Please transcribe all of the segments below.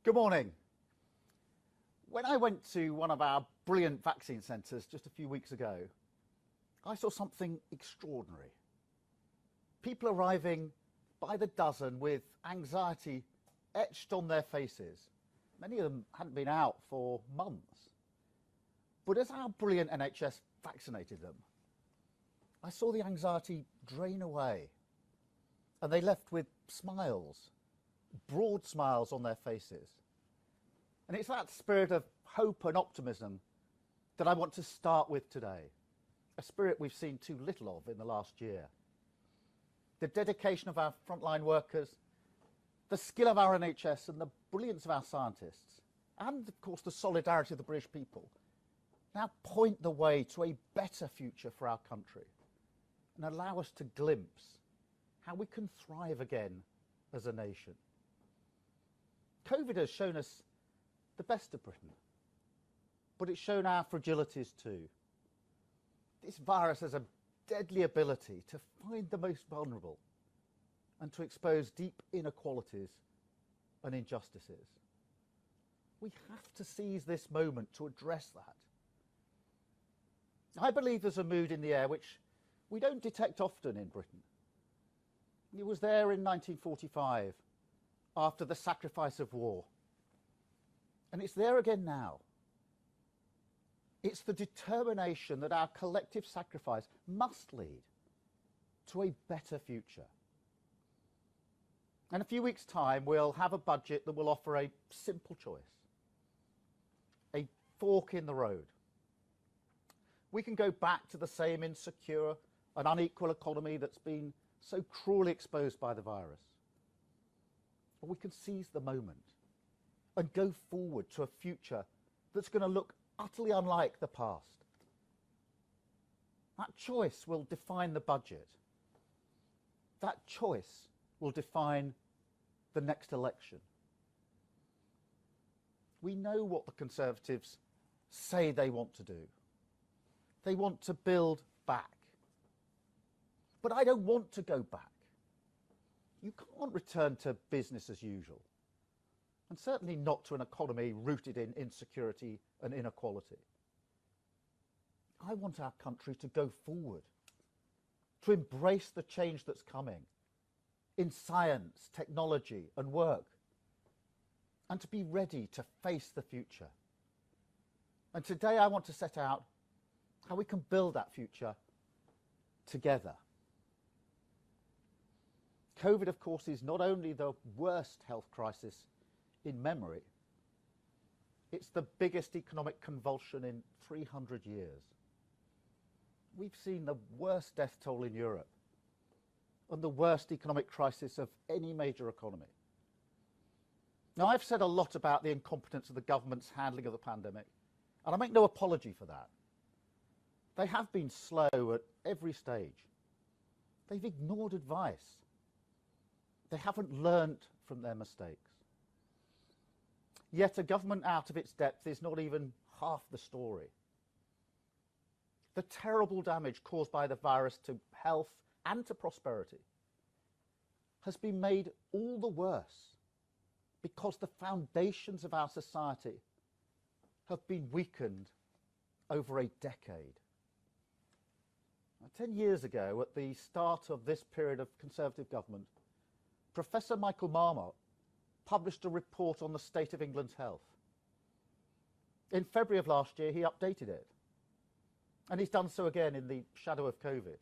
Good morning. When I went to one of our brilliant vaccine centres just a few weeks ago, I saw something extraordinary. People arriving by the dozen with anxiety etched on their faces. Many of them hadn't been out for months. But as our brilliant NHS vaccinated them, I saw the anxiety drain away, and they left with smiles, broad smiles on their faces. And it's that spirit of hope and optimism that I want to start with today, a spirit we've seen too little of in the last year. The dedication of our frontline workers, the skill of our NHS and the brilliance of our scientists, and of course the solidarity of the British people, now point the way to a better future for our country and allow us to glimpse how we can thrive again as a nation. COVID has shown us the best of Britain, but it's shown our fragilities too. This virus has a deadly ability to find the most vulnerable and to expose deep inequalities and injustices. We have to seize this moment to address that. I believe there's a mood in the air which we don't detect often in Britain. It was there in 1945, after the sacrifice of war. And it's there again now. It's the determination that our collective sacrifice must lead to a better future. In a few weeks' time, we'll have a budget that will offer a simple choice, a fork in the road. We can go back to the same insecure and unequal economy that's been so cruelly exposed by the virus. Or we can seize the moment and go forward to a future that's going to look utterly unlike the past. That choice will define the budget. That choice will define the next election. We know what the Conservatives say they want to do. They want to build back. But I don't want to go back. You can't return to business as usual, and certainly not to an economy rooted in insecurity and inequality. I want our country to go forward, to embrace the change that's coming in science, technology and work, and to be ready to face the future. And today I want to set out how we can build that future together. COVID, of course, is not only the worst health crisis in memory, it's the biggest economic convulsion in 300 years. We've seen the worst death toll in Europe and the worst economic crisis of any major economy. Now, I've said a lot about the incompetence of the government's handling of the pandemic, and I make no apology for that. They have been slow at every stage. They've ignored advice. They haven't learnt from their mistakes. Yet a government out of its depth is not even half the story. The terrible damage caused by the virus to health and to prosperity has been made all the worse because the foundations of our society have been weakened over a decade. 10 years ago, at the start of this period of Conservative government, Professor Michael Marmot published a report on the state of England's health. In February of last year, he updated it. And he's done so again in the shadow of COVID.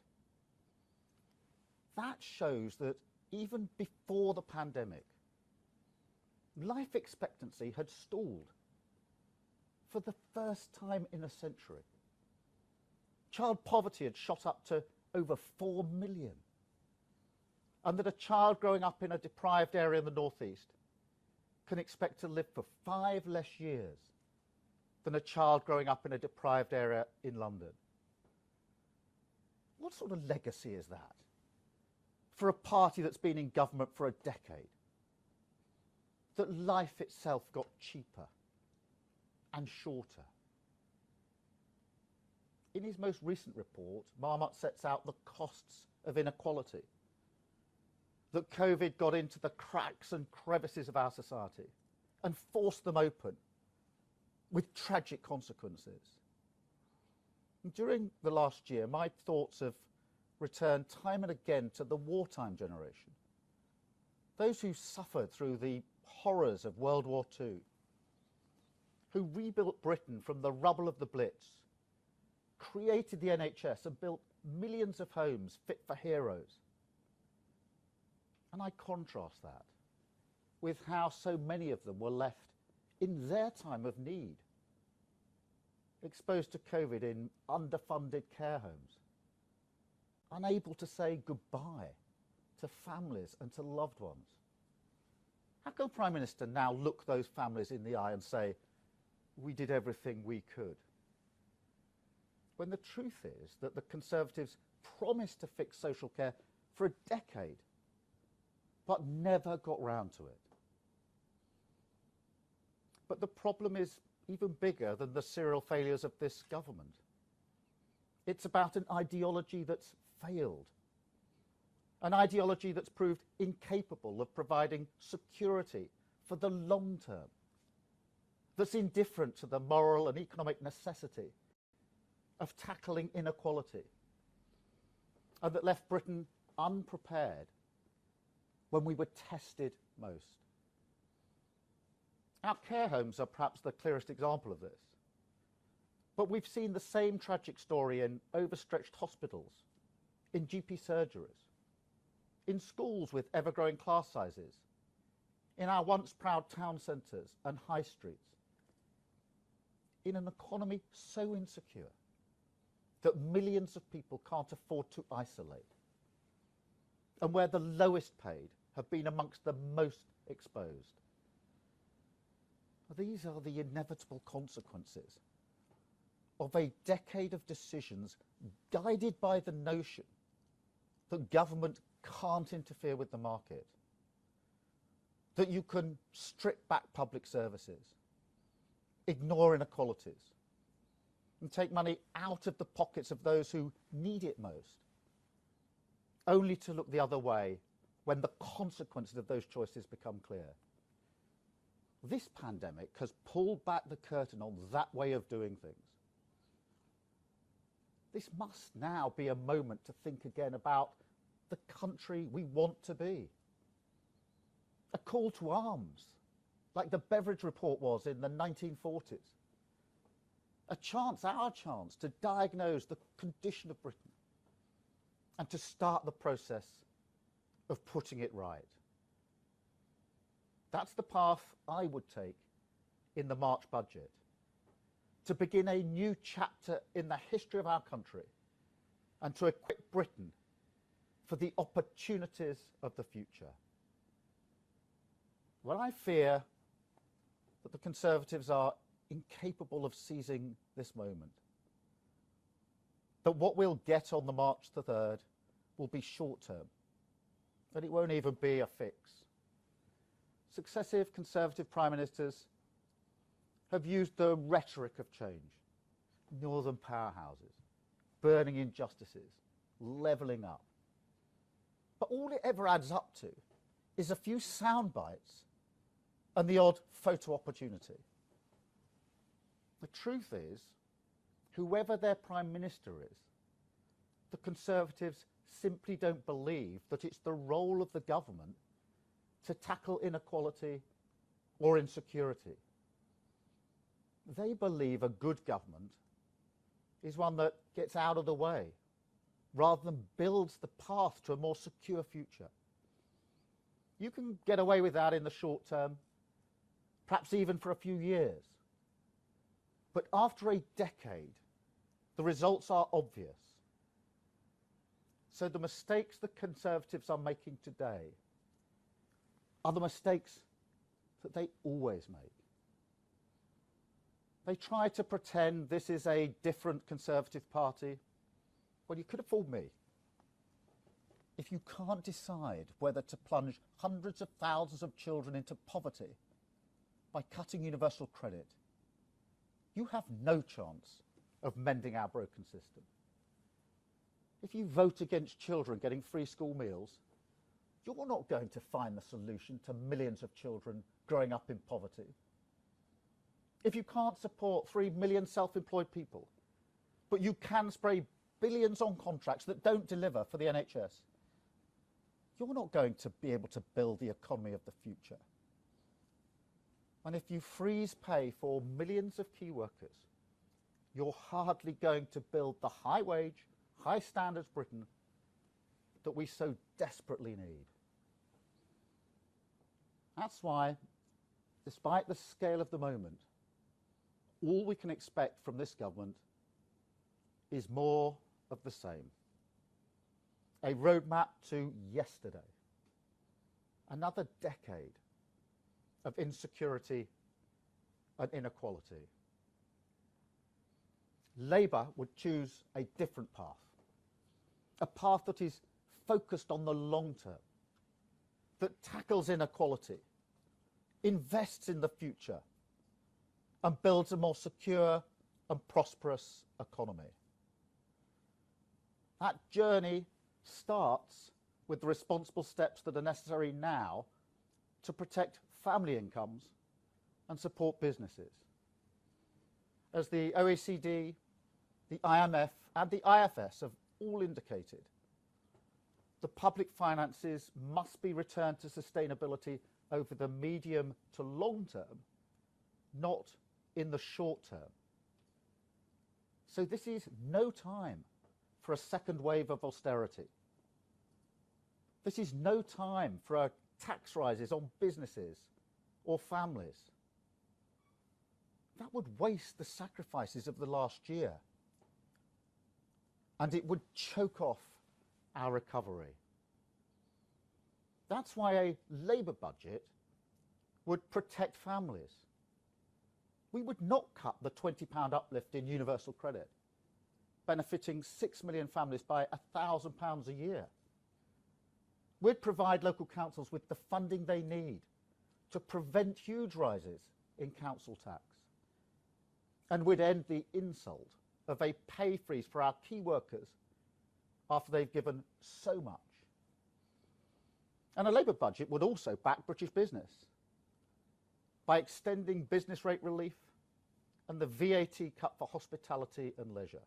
That shows that even before the pandemic, life expectancy had stalled for the first time in a century. Child poverty had shot up to over 4 million. And that a child growing up in a deprived area in the northeast can expect to live for 5 less years than a child growing up in a deprived area in London. What sort of legacy is that for a party that's been in government for a decade? That life itself got cheaper and shorter. In his most recent report, Marmot sets out the costs of inequality. That COVID got into the cracks and crevices of our society and force them open with tragic consequences. And during the last year, my thoughts have returned time and again to the wartime generation, those who suffered through the horrors of World War II, who rebuilt Britain from the rubble of the Blitz, created the NHS and built millions of homes fit for heroes. And I contrast that with how so many of them were left in their time of need, exposed to COVID in underfunded care homes, unable to say goodbye to families and to loved ones. How can the Prime Minister now look those families in the eye and say, we did everything we could? When the truth is that the Conservatives promised to fix social care for a decade, but never got round to it. But the problem is even bigger than the serial failures of this government. It's about an ideology that's failed, an ideology that's proved incapable of providing security for the long term, that's indifferent to the moral and economic necessity of tackling inequality, and that left Britain unprepared when we were tested most. Our care homes are perhaps the clearest example of this. But we've seen the same tragic story in overstretched hospitals, in GP surgeries, in schools with ever-growing class sizes, in our once proud town centres and high streets, in an economy so insecure that millions of people can't afford to isolate, and where the lowest paid have been amongst the most exposed. These are the inevitable consequences of a decade of decisions guided by the notion that government can't interfere with the market, that you can strip back public services, ignore inequalities, and take money out of the pockets of those who need it most, only to look the other way when the consequences of those choices become clear. This pandemic has pulled back the curtain on that way of doing things. This must now be a moment to think again about the country we want to be. A call to arms, like the Beveridge Report was in the 1940s. A chance, our chance, to diagnose the condition of Britain and to start the process of putting it right. That's the path I would take in the March budget, to begin a new chapter in the history of our country and to equip Britain for the opportunities of the future. Well, I fear that the Conservatives are incapable of seizing this moment, that what we'll get on the March the 3rd will be short-term, that it won't even be a fix. Successive Conservative Prime Ministers have used the rhetoric of change, northern powerhouses, burning injustices, levelling up. But all it ever adds up to is a few sound bites and the odd photo opportunity. The truth is, whoever their Prime Minister is, the Conservatives simply don't believe that it's the role of the government to tackle inequality or insecurity. They believe a good government is one that gets out of the way rather than builds the path to a more secure future. You can get away with that in the short term, perhaps even for a few years. But after a decade, the results are obvious. So the mistakes the Conservatives are making today are the mistakes that they always make. They try to pretend this is a different Conservative Party. Well, you could have fooled me. If you can't decide whether to plunge hundreds of thousands of children into poverty by cutting universal credit, you have no chance of mending our broken system. If you vote against children getting free school meals, You're not going to find the solution to millions of children growing up in poverty. If you can't support 3 million self-employed people, but you can spray billions on contracts that don't deliver for the NHS, you're not going to be able to build the economy of the future. And if you freeze pay for millions of key workers, you're hardly going to build the high wage, high standards Britain that we so desperately need. That's why, despite the scale of the moment, all we can expect from this government is more of the same. A roadmap to yesterday. Another decade of insecurity and inequality. Labour would choose a different path. A path that is focused on the long term, that tackles inequality, invests in the future, and builds a more secure and prosperous economy. That journey starts with the responsible steps that are necessary now to protect family incomes and support businesses. As the OECD, the IMF and the IFS have all indicated, the public finances must be returned to sustainability over the medium to long term, not in the short term. So this is no time for a second wave of austerity. This is no time for tax rises on businesses or families. That would waste the sacrifices of the last year, and it would choke off our recovery. That's why a Labour budget would protect families. We would not cut the £20 uplift in universal credit, benefiting 6 million families by £1,000 a year. We'd provide local councils with the funding they need to prevent huge rises in council tax. And we'd end the insult of a pay freeze for our key workers after they've given so much. And a Labour budget would also back British business by extending business rate relief and the VAT cut for hospitality and leisure,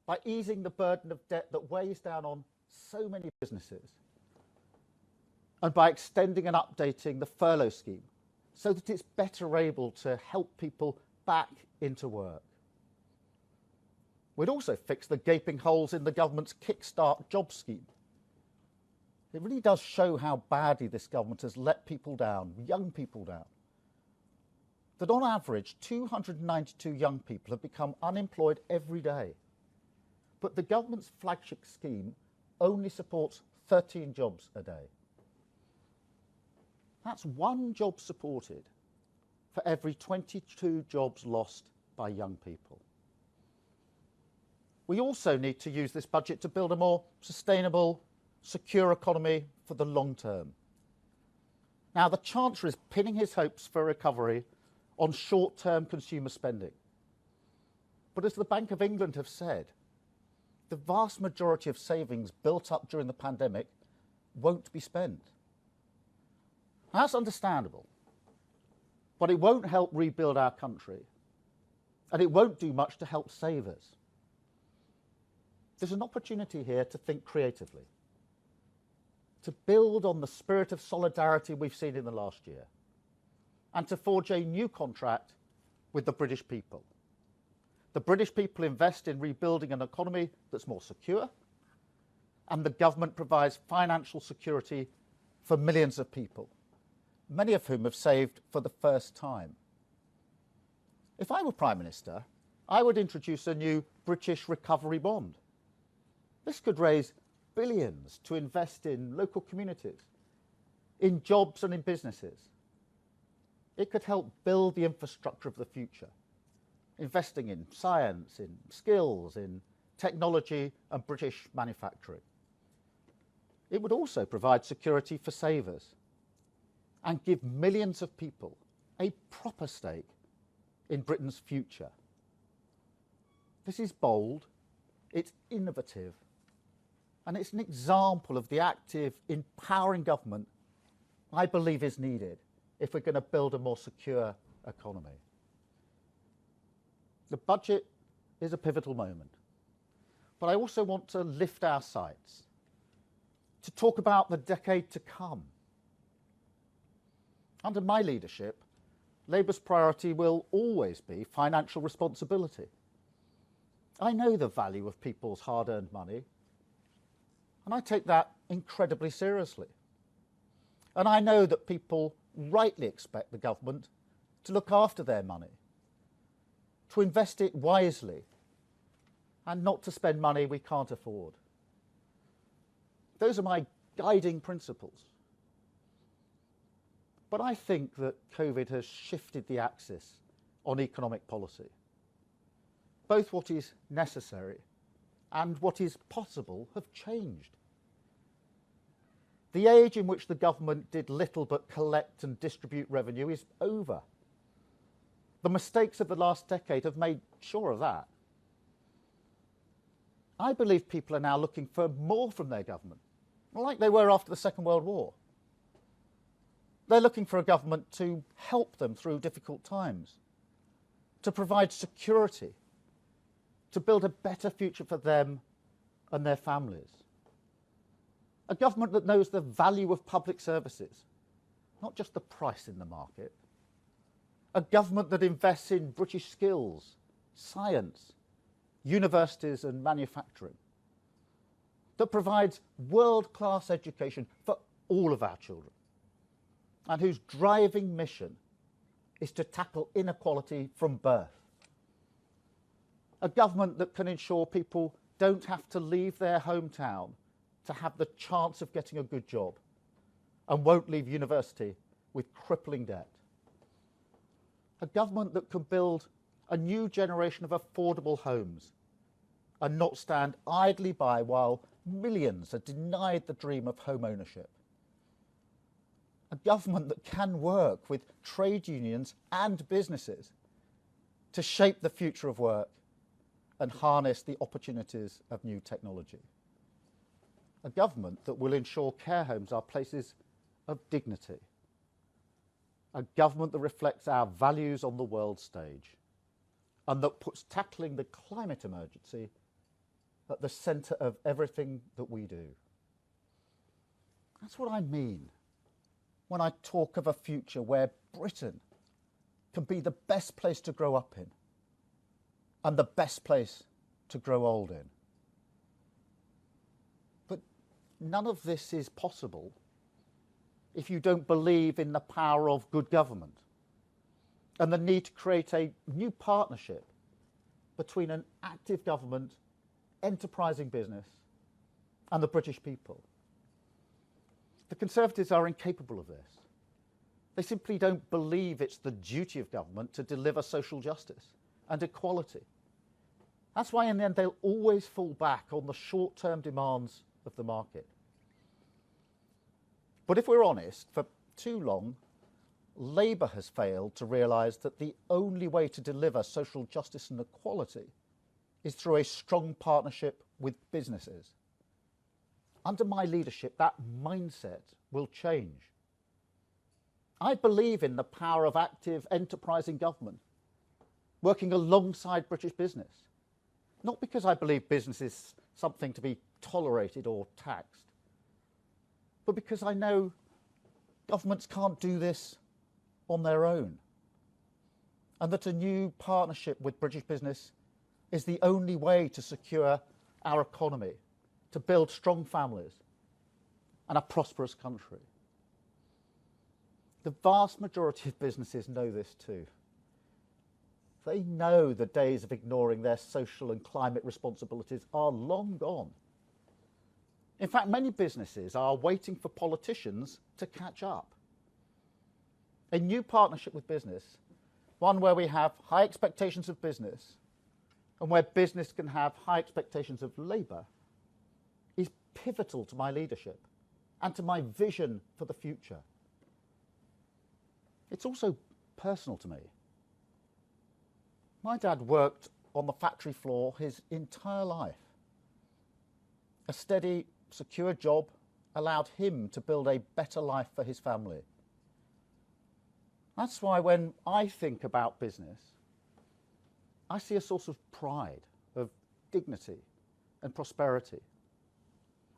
by easing the burden of debt that weighs down on so many businesses, and by extending and updating the furlough scheme so that it's better able to help people back into work. We'd also fix the gaping holes in the government's Kickstart job scheme. It really does show how badly this government has let people down, young people down. That on average, 292 young people have become unemployed every day. But the government's flagship scheme only supports 13 jobs a day. That's one job supported for every 22 jobs lost by young people. We also need to use this budget to build a more sustainable, secure economy for the long term. Now, the Chancellor is pinning his hopes for recovery on short-term consumer spending. But as the Bank of England have said, the vast majority of savings built up during the pandemic won't be spent. That's understandable, but it won't help rebuild our country, and it won't do much to help save us. There's an opportunity here to think creatively, to build on the spirit of solidarity we've seen in the last year, and to forge a new contract with the British people. The British people invest in rebuilding an economy that's more secure, and the government provides financial security for millions of people, many of whom have saved for the first time. If I were Prime Minister, I would introduce a new British recovery bond. This could raise billions to invest in local communities, in jobs and in businesses. It could help build the infrastructure of the future, investing in science, in skills, in technology and British manufacturing. It would also provide security for savers and give millions of people a proper stake in Britain's future. This is bold, it's innovative, And it's an example of the active, empowering government I believe is needed if we're going to build a more secure economy. The budget is a pivotal moment, but I also want to lift our sights, to talk about the decade to come. Under my leadership, Labour's priority will always be financial responsibility. I know the value of people's hard-earned money, and I take that incredibly seriously. And I know that people rightly expect the government to look after their money, to invest it wisely, and not to spend money we can't afford. Those are my guiding principles. But I think that COVID has shifted the axis on economic policy. Both what is necessary and what is possible have changed. The age in which the government did little but collect and distribute revenue is over. The mistakes of the last decade have made sure of that. I believe people are now looking for more from their government, like they were after the Second World War. They're looking for a government to help them through difficult times, to provide security, to build a better future for them and their families. A government that knows the value of public services, not just the price in the market. A government that invests in British skills, science, universities and manufacturing. That provides world-class education for all of our children, and whose driving mission is to tackle inequality from birth. A government that can ensure people don't have to leave their hometown to have the chance of getting a good job, and won't leave university with crippling debt. A government that can build a new generation of affordable homes and not stand idly by while millions are denied the dream of home ownership. A government that can work with trade unions and businesses to shape the future of work and harness the opportunities of new technology. A government that will ensure care homes are places of dignity. A government that reflects our values on the world stage and that puts tackling the climate emergency at the centre of everything that we do. That's what I mean when I talk of a future where Britain can be the best place to grow up in and the best place to grow old in. But none of this is possible if you don't believe in the power of good government and the need to create a new partnership between an active government, enterprising business and the British people. The Conservatives are incapable of this. They simply don't believe it's the duty of government to deliver social justice and equality. That's why in the end they'll always fall back on the short-term demands of the market. But if we're honest, for too long, Labour has failed to realise that the only way to deliver social justice and equality is through a strong partnership with businesses. Under my leadership, that mindset will change. I believe in the power of active, enterprising government, working alongside British business. Not because I believe business is something to be tolerated or taxed, but because I know governments can't do this on their own, and that a new partnership with British business is the only way to secure our economy, to build strong families and a prosperous country. The vast majority of businesses know this too. They know the days of ignoring their social and climate responsibilities are long gone. In fact, many businesses are waiting for politicians to catch up. A new partnership with business, one where we have high expectations of business and where business can have high expectations of Labour, is pivotal to my leadership and to my vision for the future. It's also personal to me. My dad worked on the factory floor his entire life. A steady, secure job allowed him to build a better life for his family. That's why when I think about business, I see a source of pride, of dignity and prosperity.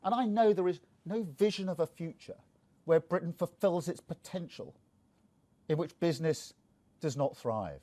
And I know there is no vision of a future where Britain fulfills its potential, in which business does not thrive.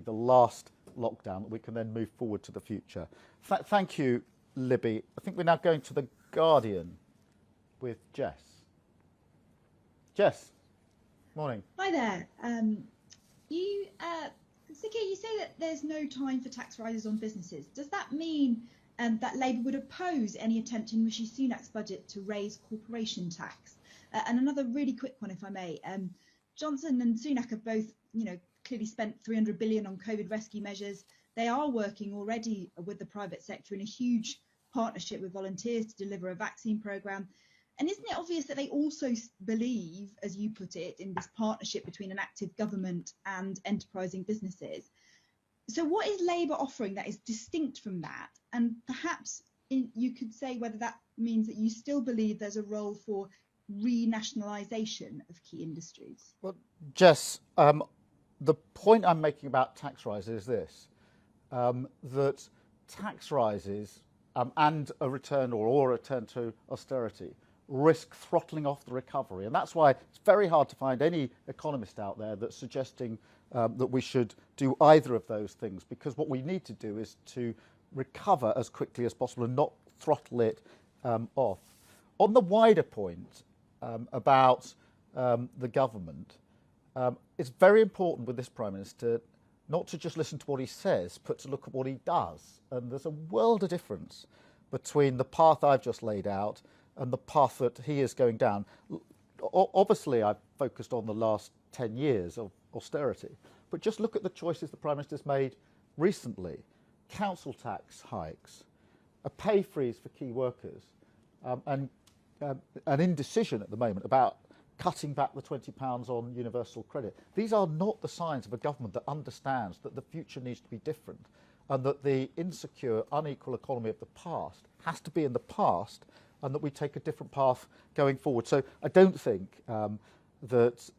the last lockdown, that we can then move forward to the future. Thank you, Libby. I think we're now going to The Guardian with Jess. Jess, morning. Hi there. Sir Keir, you say that there's no time for tax rises on businesses. Does that mean that Labour would oppose any attempt in Rishi Sunak's budget to raise corporation tax? And another really quick one, if I may. Johnson and Sunak have both, clearly spent 300 billion on COVID rescue measures. They are working already with the private sector in a huge partnership with volunteers to deliver a vaccine programme. And isn't it obvious that they also believe, as you put it, in this partnership between an active government and enterprising businesses? So what is Labour offering that is distinct from that? And perhaps you could say whether that means that you still believe there's a role for renationalisation of key industries. Well, Jess, the point I'm making about tax rises is this, that tax rises and a return or a return to austerity risk throttling off the recovery. And that's why it's very hard to find any economist out there that's suggesting that we should do either of those things, because what we need to do is to recover as quickly as possible and not throttle it off. On the wider point about the government, it's very important with this Prime Minister not to just listen to what he says, but to look at what he does. And there's a world of difference between the path I've just laid out and the path that he is going down. Obviously, I've focused on the last 10 years of austerity, but just look at the choices the Prime Minister's made recently. Council tax hikes, a pay freeze for key workers, and an indecision at the moment about cutting back the £20 on universal credit. These are not the signs of a government that understands that the future needs to be different and that the insecure, unequal economy of the past has to be in the past, and that we take a different path going forward. So I don't think that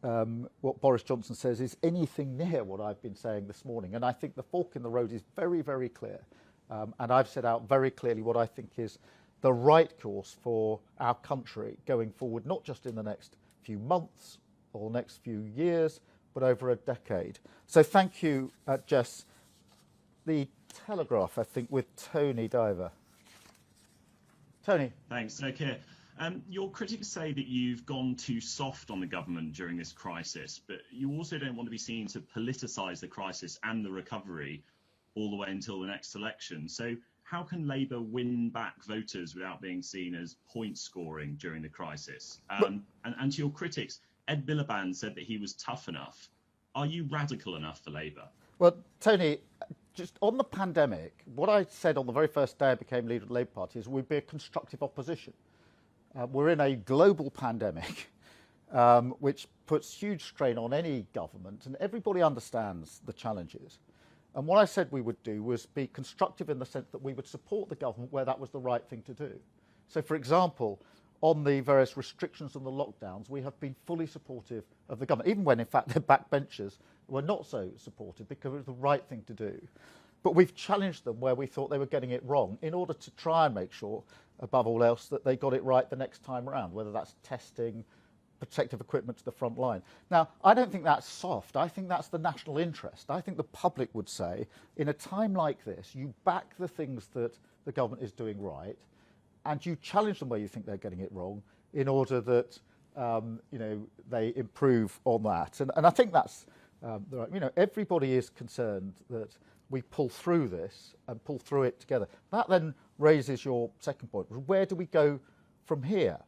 what Boris Johnson says is anything near what I've been saying this morning. And I think the fork in the road is very, very clear. And I've set out very clearly what I think is the right course for our country going forward, not just in the next few months or next few years, but over a decade. So thank you, Jess. The Telegraph, I think, with Tony Diver. Tony. Thanks, Sir Keir. Your critics say that you've gone too soft on the government during this crisis, but you also don't want to be seen to politicise the crisis and the recovery all the way until the next election. So how can Labour win back voters without being seen as point scoring during the crisis? And to your critics, Ed Miliband said that he was tough enough. Are you radical enough for Labour? Well, Tony, just on the pandemic, what I said on the very first day I became leader of the Labour Party is we'd be a constructive opposition. We're in a global pandemic, which puts huge strain on any government, and everybody understands the challenges. And what I said we would do was be constructive in the sense that we would support the government where that was the right thing to do. So, for example, on the various restrictions and the lockdowns, we have been fully supportive of the government, even when, in fact, their backbenchers were not so supportive, because it was the right thing to do. But we've challenged them where we thought they were getting it wrong in order to try and make sure, above all else, that they got it right the next time around, whether that's testing, protective equipment to the front line. Now, I don't think that's soft. I think that's the national interest. I think the public would say, in a time like this, you back the things that the government is doing right, and you challenge them where you think they're getting it wrong in order that they improve on that. And I think that's everybody is concerned that we pull through this and pull through it together. That then raises your second point. Where do we go from here?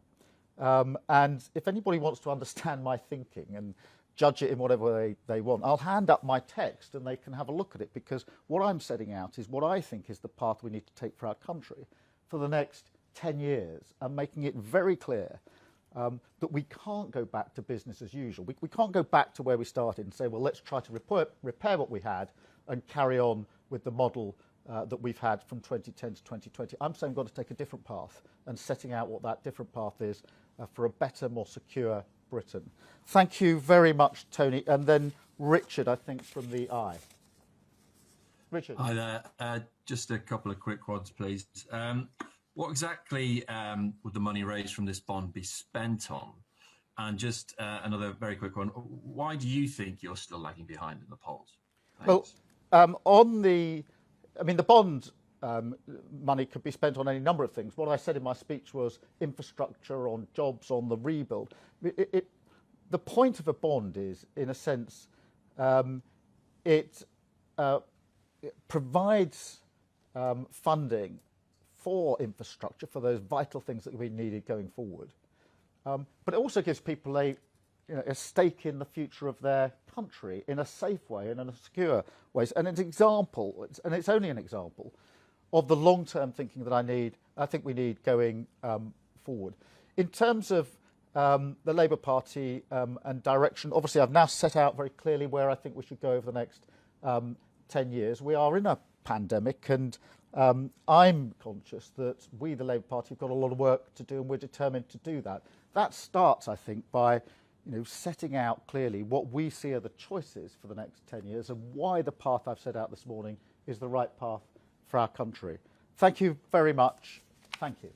And if anybody wants to understand my thinking and judge it in whatever way they want, I'll hand up my text and they can have a look at it, because what I'm setting out is what I think is the path we need to take for our country for the next 10 years, and making it very clear that we can't go back to business as usual. We can't go back to where we started and say, well, let's try to repair what we had and carry on with the model that we've had from 2010 to 2020. I'm saying we've got to take a different path, and setting out what that different path is for a better, more secure Britain. Thank you very much, Tony. And then Richard, I think, from the Eye. Richard. Hi there. Just a couple of quick ones, please. What exactly would the money raised from this bond be spent on? And just another very quick one. Why do you think you're still lagging behind in the polls? Thanks. the bond money could be spent on any number of things. What I said in my speech was infrastructure, on jobs, on the rebuild. The point of a bond is, in a sense, it provides funding for infrastructure, for those vital things that we needed going forward. But it also gives people a stake in the future of their country in a safe way and in a secure way. And it's an example, and it's only an example, of the long-term thinking that I think we need going forward. In terms of the Labour Party and direction, obviously I've now set out very clearly where I think we should go over the next 10 years. We are in a pandemic, and I'm conscious that we, the Labour Party, have got a lot of work to do, and we're determined to do that. That starts, I think, by setting out clearly what we see are the choices for the next 10 years and why the path I've set out this morning is the right path for our country. Thank you very much. Thank you.